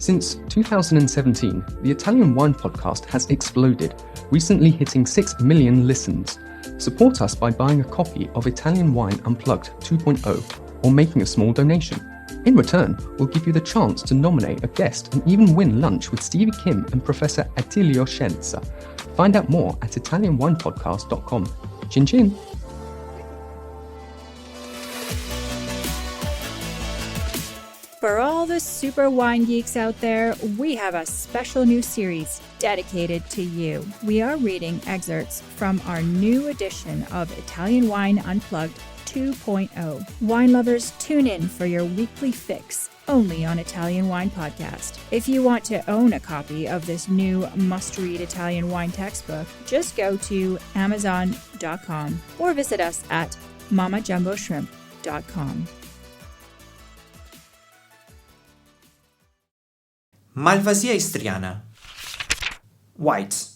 Since 2017, the Italian Wine Podcast has exploded, recently hitting 6 million listens. Support us by buying a copy of Italian Wine Unplugged 2.0 or making a small donation. In return, we'll give you the chance to nominate a guest and even win lunch with Stevie Kim and Professor Attilio Scienza. Find out more at italianwinepodcast.com. Cin Cin! For all the super wine geeks out there, we have a special new series dedicated to you. We are reading excerpts from our new edition of Italian Wine Unplugged 2.0. Wine lovers, tune in for your weekly fix only on Italian Wine Podcast. If you want to own a copy of this new must-read Italian wine textbook, just go to Amazon.com or visit us at mamajumboshrimp.com. Malvasia Istriana. White.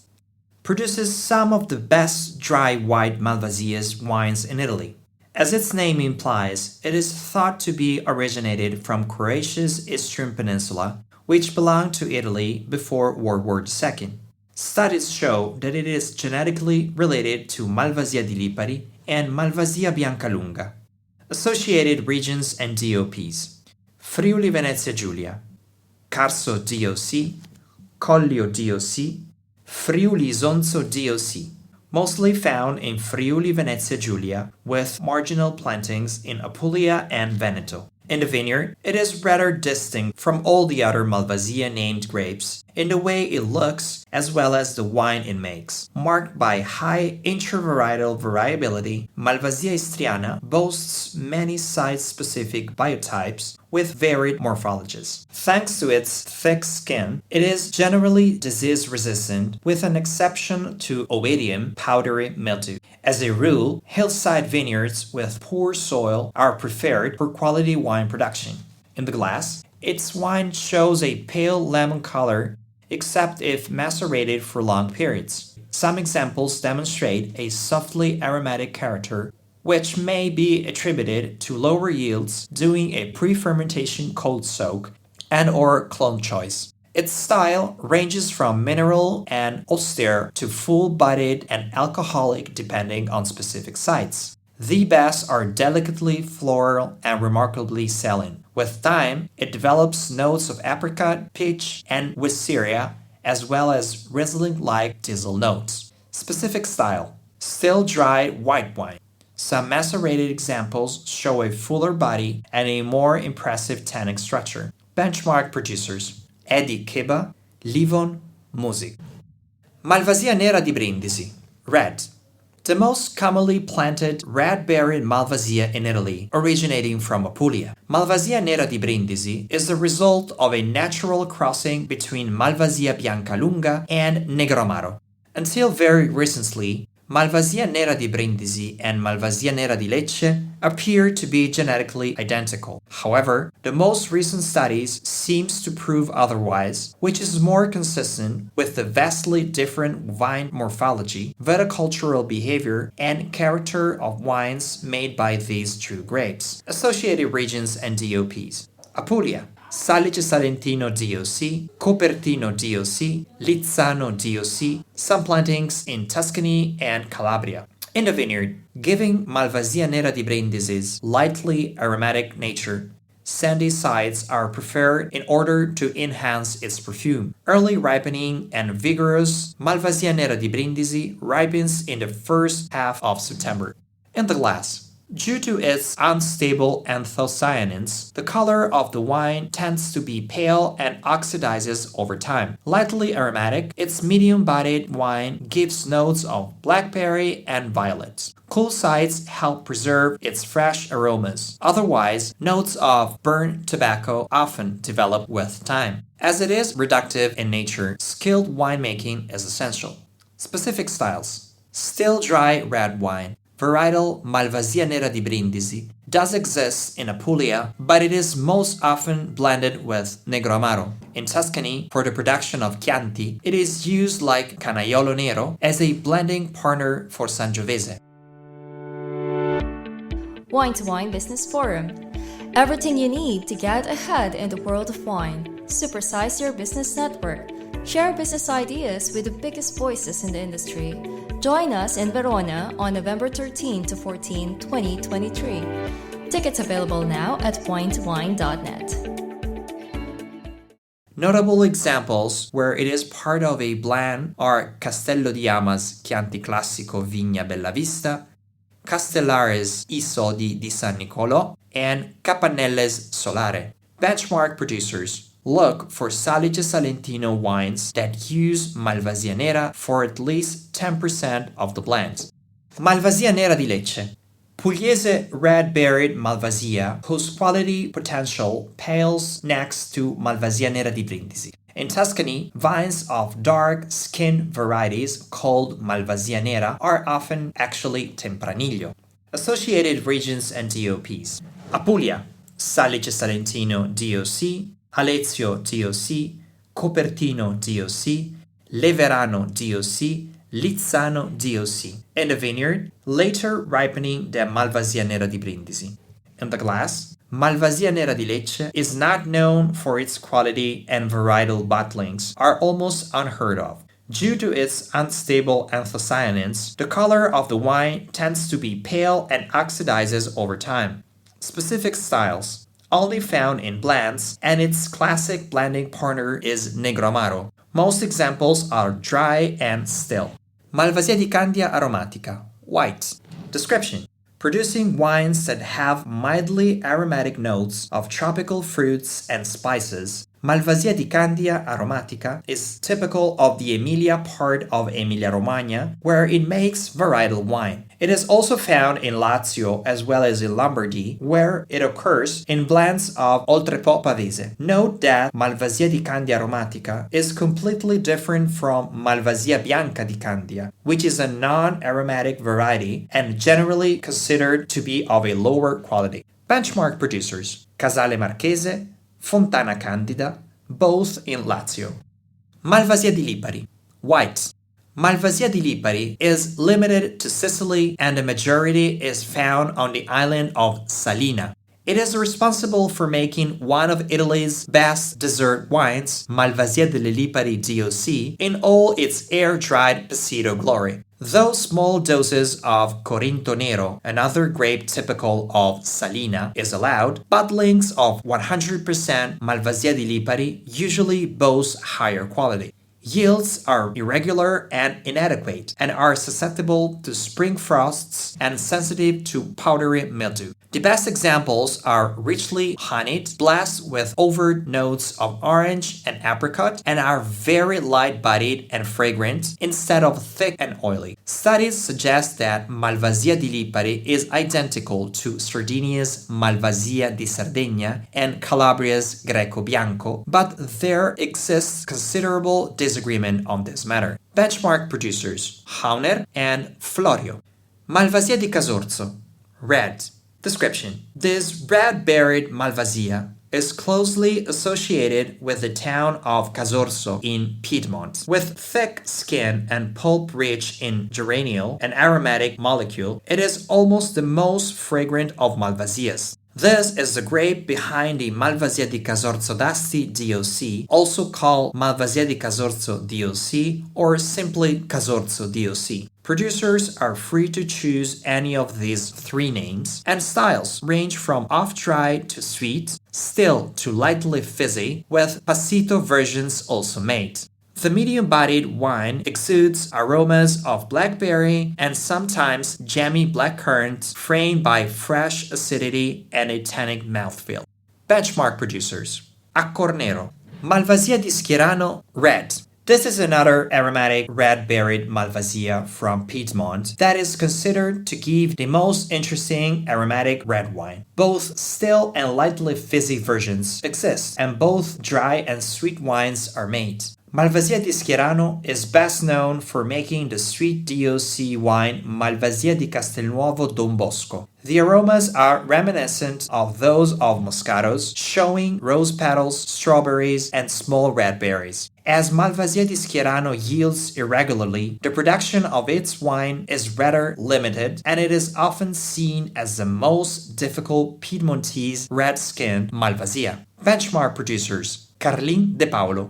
Produces some of the best dry white Malvasias wines in Italy. As its name implies, it is thought to be originated from Croatia's Istrian Peninsula, which belonged to Italy before World War II. Studies show that it is genetically related to Malvasia di Lipari and Malvasia Biancalunga. Associated regions and DOPs: Friuli Venezia Giulia, Carso DOC, Collio DOC, Friuli Isonzo DOC, mostly found in Friuli Venezia Giulia, with marginal plantings in Apulia and Veneto. In the vineyard, it is rather distinct from all the other Malvasia named grapes in the way it looks as well as the wine it makes. Marked by high intravarietal variability, Malvasia Istriana boasts many site-specific biotypes with varied morphologies. Thanks to its thick skin, it is generally disease-resistant, with an exception to oidium powdery mildew. As a rule, hillside vineyards with poor soil are preferred for quality wine production. In the glass, its wine shows a pale lemon color, except if macerated for long periods. Some examples demonstrate a softly aromatic character, which may be attributed to lower yields doing a pre-fermentation cold soak and/or clone choice. Its style ranges from mineral and austere to full-bodied and alcoholic depending on specific sites. The best are delicately floral and remarkably saline. With time, it develops notes of apricot, peach, and wisteria, as well as Riesling-like diesel notes. Specific style: still dry white wine. Some macerated examples show a fuller body and a more impressive tannic structure. Benchmark producers: Edi Keba, Livon, Music. Malvasia Nera di Brindisi. Red. The most commonly planted red-berried Malvasia in Italy, originating from Apulia. Malvasia Nera di Brindisi is the result of a natural crossing between Malvasia Biancalunga and Negromaro. Until very recently, Malvasia Nera di Brindisi and Malvasia Nera di Lecce appear to be genetically identical. However, the most recent studies seems to prove otherwise, which is more consistent with the vastly different vine morphology, viticultural behavior, and character of wines made by these two grapes. Associated regions and DOPs: Apulia, Salice Salentino DOC, Copertino DOC, Lizzano DOC, some plantings in Tuscany and Calabria. In the vineyard, giving Malvasia Nera di Brindisi's lightly aromatic nature, sandy sides are preferred in order to enhance its perfume. Early ripening and vigorous Malvasia Nera di Brindisi ripens in the first half of September. In the glass, due to its unstable anthocyanins, the color of the wine tends to be pale and oxidizes over time. Lightly aromatic, its medium-bodied wine gives notes of blackberry and violet. Cool sides help preserve its fresh aromas. Otherwise, notes of burnt tobacco often develop with time. As it is reductive in nature, skilled winemaking is essential. Specific styles: still dry red wine. Varietal Malvasia Nera di Brindisi does exist in Apulia, but it is most often blended with Negromaro. In Tuscany, for the production of Chianti, it is used like Canaiolo Nero as a blending partner for Sangiovese. Wine to Wine Business Forum. Everything you need to get ahead in the world of wine. Supersize your business network. Share business ideas with the biggest voices in the industry. Join us in Verona on November 13 to 14, 2023. Tickets available now at winetowine.net. Notable examples where it is part of a blend are Castello di Ama's Chianti Classico Vigna Bellavista, Castellare's Isodi di San Nicolo, and Capanelle's Solare. Benchmark producers. Look for Salice Salentino wines that use Malvasia Nera for at least 10% of the blend. Malvasia Nera di Lecce. Pugliese red-berried Malvasia, whose quality potential pales next to Malvasia Nera di Brindisi. In Tuscany, vines of dark skin varieties called Malvasia Nera are often actually Tempranillo. Associated regions and DOPs. Apulia, Salice Salentino DOC, Alezio DOC, Copertino DOC, Leverano DOC, Lizzano DOC. In the vineyard, later ripening than Malvasia Nera di Brindisi. In the glass, Malvasia Nera di Lecce is not known for its quality, and varietal bottlings are almost unheard of. Due to its unstable anthocyanins, the color of the wine tends to be pale and oxidizes over time. Specific styles, only found in blends, and its classic blending partner is Negro Amaro. Most examples are dry and still. Malvasia di Candia Aromatica, white. Description: producing wines that have mildly aromatic notes of tropical fruits and spices. Malvasia di Candia Aromatica is typical of the Emilia part of Emilia-Romagna, where it makes varietal wine. It is also found in Lazio as well as in Lombardy, where it occurs in blends of Oltrepo Pavese. Note that Malvasia di Candia Aromatica is completely different from Malvasia Bianca di Candia, which is a non-aromatic variety and generally considered to be of a lower quality. Benchmark producers: Casale Marchese, Fontana Candida, both in Lazio. Malvasia di Lipari, white. Malvasia di Lipari is limited to Sicily, and the majority is found on the island of Salina. It is responsible for making one of Italy's best dessert wines, Malvasia delle Lipari DOC, in all its air-dried Pesito glory. Though small doses of Corinto Nero, another grape typical of Salina, is allowed, bottlings of 100% Malvasia di Lipari usually boast higher quality. Yields are irregular and inadequate, and are susceptible to spring frosts and sensitive to powdery mildew. The best examples are richly honeyed, blessed with overt notes of orange and apricot, and are very light-bodied and fragrant instead of thick and oily. Studies suggest that Malvasia di Lipari is identical to Sardinia's Malvasia di Sardegna and Calabria's Greco Bianco, but there exists considerable disagreement on this matter. Benchmark producers: Hauner and Florio. Malvasia di Casorzo, red. Description: this red-berried Malvasia is closely associated with the town of Casorso in Piedmont. With thick skin and pulp rich in geraniol and aromatic molecule, it is almost the most fragrant of Malvasias. This is the grape behind the Malvasia di Casorzo d'Asti DOC, also called Malvasia di Casorzo DOC or simply Casorzo DOC. Producers are free to choose any of these three names, and styles range from off-dry to sweet, still to lightly fizzy, with passito versions also made. The medium-bodied wine exudes aromas of blackberry and sometimes jammy blackcurrant, framed by fresh acidity and a tannic mouthfeel. Benchmark producers: Accornero. Malvasia di Schierano, red. This is another aromatic red-berried Malvasia from Piedmont that is considered to give the most interesting aromatic red wine. Both still and lightly fizzy versions exist, and both dry and sweet wines are made. Malvasia di Schierano is best known for making the sweet DOC wine Malvasia di Castelnuovo Don Bosco. The aromas are reminiscent of those of Moscatos, showing rose petals, strawberries, and small red berries. As Malvasia di Schierano yields irregularly, the production of its wine is rather limited, and it is often seen as the most difficult Piedmontese red-skinned Malvasia. Benchmark producers: Carlin De Paolo.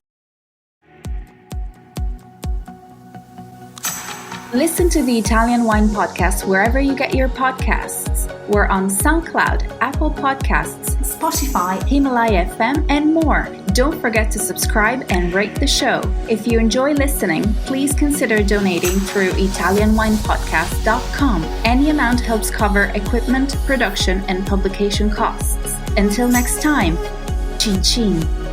Listen to the Italian Wine Podcast wherever you get your podcasts. We're on SoundCloud, Apple Podcasts, Spotify, Himalaya FM, and more. Don't forget to subscribe and rate the show. If you enjoy listening, please consider donating through ItalianWinePodcast.com. Any amount helps cover equipment, production, and publication costs. Until next time, Cin Cin.